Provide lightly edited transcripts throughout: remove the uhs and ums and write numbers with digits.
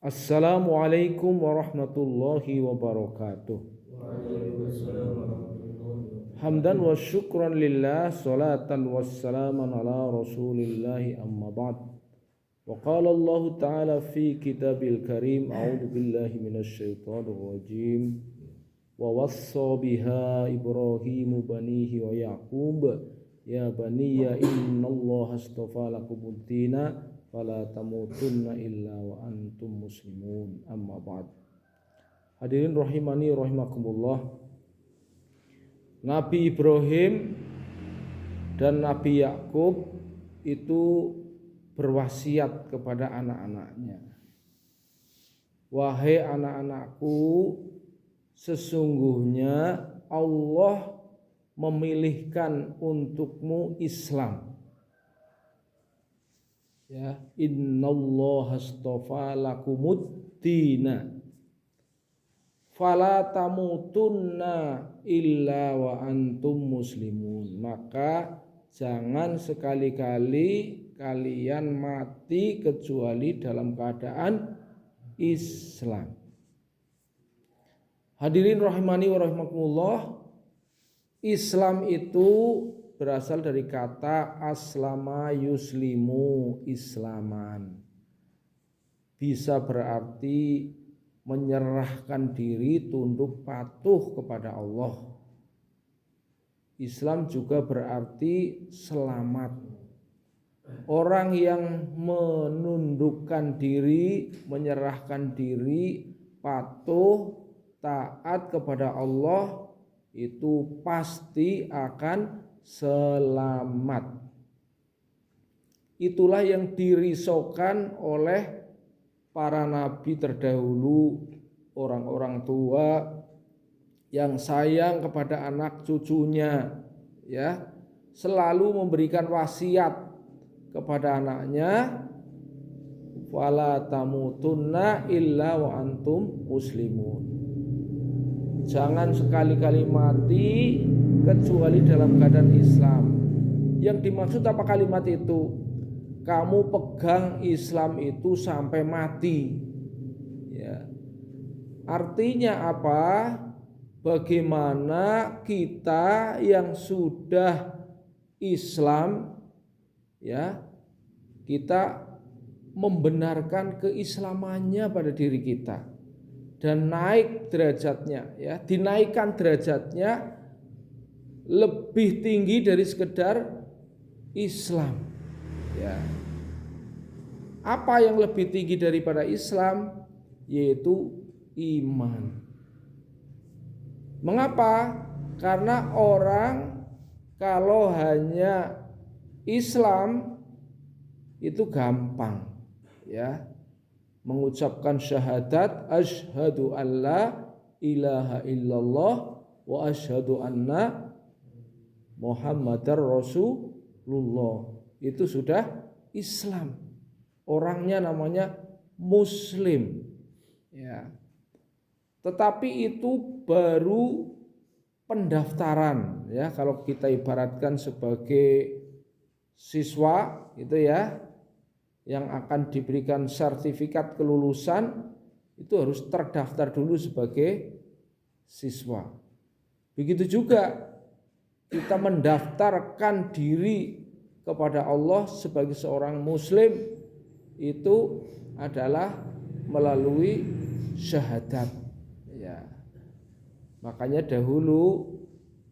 Assalamualaikum warahmatullahi wabarakatuh. Hamdan wa syukran lillah, salatan wassalaman ala rasulillahi amma ba'd. Wa qala Allah ta'ala fi kitabil karim, a'udhu billahi minasyaitanir rajim. Wa wassa biha Ibrahimu banihi wa Yaqub, ya baniya innallaha astafa lakumud dina fala tamutunna illa wa antum muslimun, amma ba'd. Hadirin rahimani rahimakumullah. Nabi Ibrahim dan Nabi Yakub itu berwasiat kepada anak-anaknya, wahai anak-anakku, sesungguhnya Allah memilihkan untukmu Islam. Ya, innallaha astafa lakumud dina fala tamutunna illa wa antum muslimun. Maka jangan sekali-kali kalian mati kecuali dalam keadaan Islam. Hadirin rahimani wa rahimakumullah, Islam itu berasal dari kata aslama yuslimu islaman. Bisa berarti menyerahkan diri, tunduk patuh kepada Allah. Islam juga berarti selamat. Orang yang menundukkan diri, menyerahkan diri, patuh, taat kepada Allah, itu pasti akan selamat. Itulah yang dirisaukan oleh para nabi terdahulu, orang-orang tua yang sayang kepada anak cucunya, ya, selalu memberikan wasiat kepada anaknya, wala tamutunna illa wa antum muslimun. Jangan sekali-kali mati kecuali dalam keadaan Islam. Yang dimaksud apa kalimat itu? Kamu pegang Islam itu sampai mati. Ya. Artinya apa? Bagaimana kita yang sudah Islam, ya, kita membenarkan keislamannya pada diri kita dan naik derajatnya, ya, dinaikkan derajatnya lebih tinggi dari sekedar Islam. Ya. Apa yang lebih tinggi daripada Islam? Yaitu iman. Mengapa? Karena orang kalau hanya Islam itu gampang, ya, mengucapkan syahadat asyhadu alla ilaha illallah wa asyhadu anna Muhammadar Rasulullah. Itu sudah Islam. Orangnya namanya Muslim. Ya. Tetapi itu baru pendaftaran, ya, kalau kita ibaratkan sebagai siswa itu, ya, yang akan diberikan sertifikat kelulusan itu harus terdaftar dulu sebagai siswa. Begitu juga kita mendaftarkan diri kepada Allah sebagai seorang muslim itu adalah melalui syahadat, ya. Makanya dahulu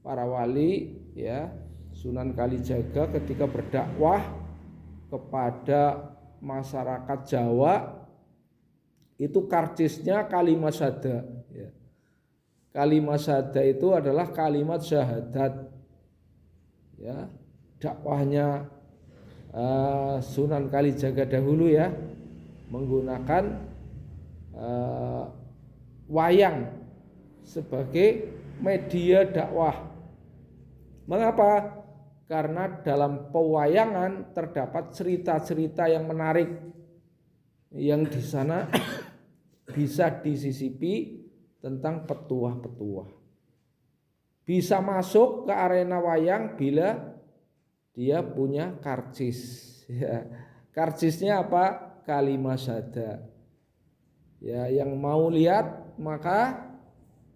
para wali, ya, Sunan Kalijaga ketika berdakwah kepada masyarakat Jawa itu karcisnya kalimat syahada, ya. Kalimat syahada itu adalah kalimat syahadat, ya. Dakwahnya Sunan Kalijaga dahulu, ya, menggunakan wayang sebagai media dakwah. Mengapa? Karena dalam pewayangan terdapat cerita-cerita yang menarik yang di sana bisa disisipi tentang petuah-petuah. Bisa masuk ke arena wayang bila dia punya karcis, ya. Karcisnya apa? Kalimat syahadat. Ya, yang mau lihat maka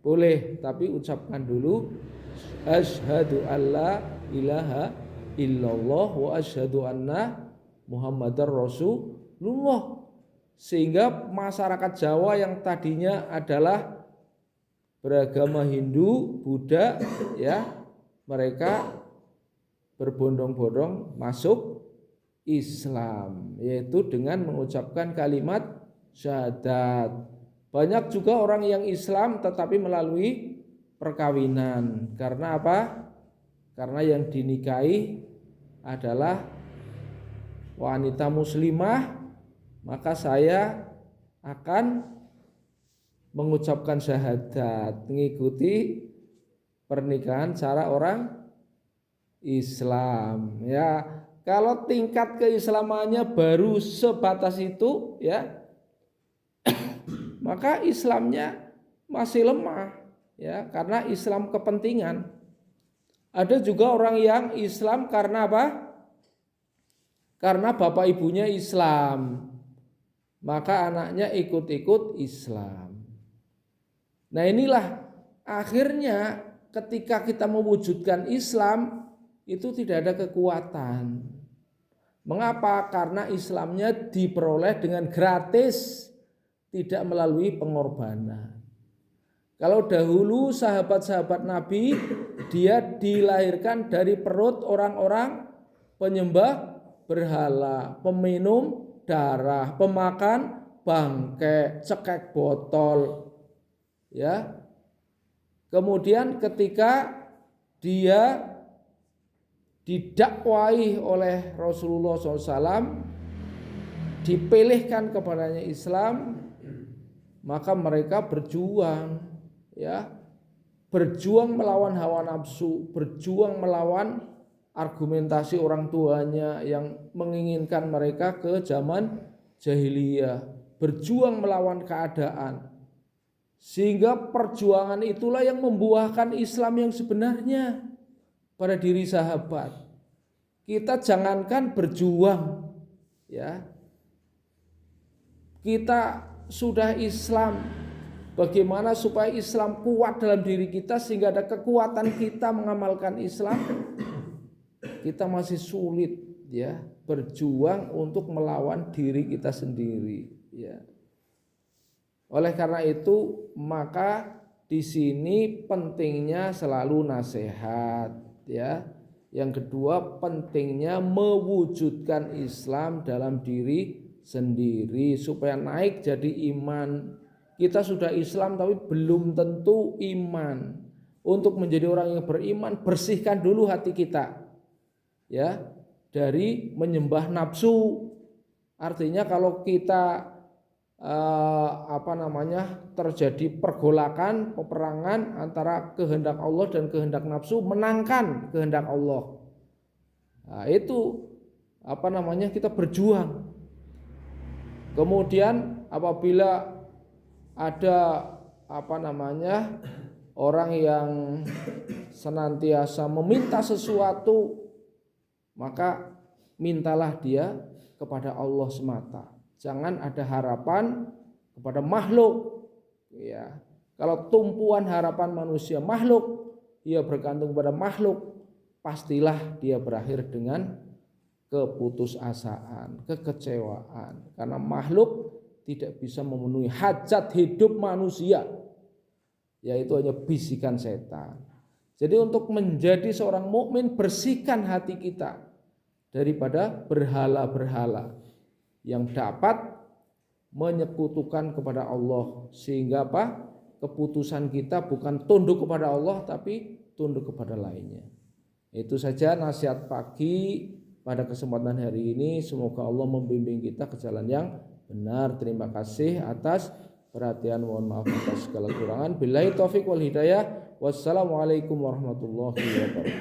boleh, tapi ucapkan dulu asyhadu alla ilaha illallah wa asyhadu anna Muhammadar Rasulullah. Sehingga masyarakat Jawa yang tadinya adalah beragama Hindu, Buddha, ya, mereka berbondong-bondong masuk Islam, yaitu dengan mengucapkan kalimat syahadat. Banyak juga orang yang Islam tetapi melalui perkawinan. Karena apa? Karena yang dinikahi adalah wanita muslimah, maka saya akan mengucapkan syahadat, mengikuti pernikahan cara orang Islam. Ya, kalau tingkat keislamannya baru sebatas itu, ya, maka Islamnya masih lemah, ya, karena Islam kepentingan. Ada juga orang yang Islam karena apa? Karena bapak ibunya Islam, maka anaknya ikut-ikut Islam. Nah, inilah akhirnya ketika kita mewujudkan Islam itu tidak ada kekuatan. Mengapa? Karena Islamnya diperoleh dengan gratis, tidak melalui pengorbanan. Kalau dahulu sahabat-sahabat Nabi, dia dilahirkan dari perut orang-orang penyembah berhala, peminum darah, pemakan bangkai, cekek botol, ya. Kemudian ketika dia didakwahi oleh Rasulullah SAW, dipilihkan kepadanya Islam, maka mereka berjuang, ya, berjuang melawan hawa nafsu, berjuang melawan argumentasi orang tuanya yang menginginkan mereka ke zaman jahiliyah, berjuang melawan keadaan, sehingga perjuangan itulah yang membuahkan Islam yang sebenarnya pada diri sahabat. Kita jangankan berjuang, ya, kita sudah Islam, bagaimana supaya Islam kuat dalam diri kita sehingga ada kekuatan kita mengamalkan Islam, kita masih sulit, ya, berjuang untuk melawan diri kita sendiri, ya. Oleh karena itu maka di sini pentingnya selalu nasihat, ya. Yang kedua, pentingnya mewujudkan Islam dalam diri sendiri supaya naik jadi iman. Kita sudah Islam tapi belum tentu iman. Untuk menjadi orang yang beriman, bersihkan dulu hati kita, ya, dari menyembah nafsu. Artinya kalau kita terjadi pergolakan, peperangan antara kehendak Allah dan kehendak nafsu, menangkan kehendak Allah. Nah, itu kita berjuang. Kemudian apabila ada orang yang senantiasa meminta sesuatu, maka mintalah dia kepada Allah semata. Jangan ada harapan kepada makhluk, ya. Kalau tumpuan harapan manusia makhluk, dia bergantung pada makhluk, pastilah dia berakhir dengan keputusasaan, kekecewaan. Karena makhluk tidak bisa memenuhi hajat hidup manusia, yaitu hanya bisikan setan. Jadi untuk menjadi seorang mukmin, bersihkan hati kita daripada berhala-berhala yang dapat menyekutukan kepada Allah, sehingga keputusan kita bukan tunduk kepada Allah tapi tunduk kepada lainnya. Itu saja nasihat pagi pada kesempatan hari ini. Semoga Allah membimbing kita ke jalan yang benar. Terima kasih atas perhatian, mohon maaf atas segala kekurangan. Billahi taufik wal hidayah. Wassalamualaikum warahmatullahi wabarakatuh.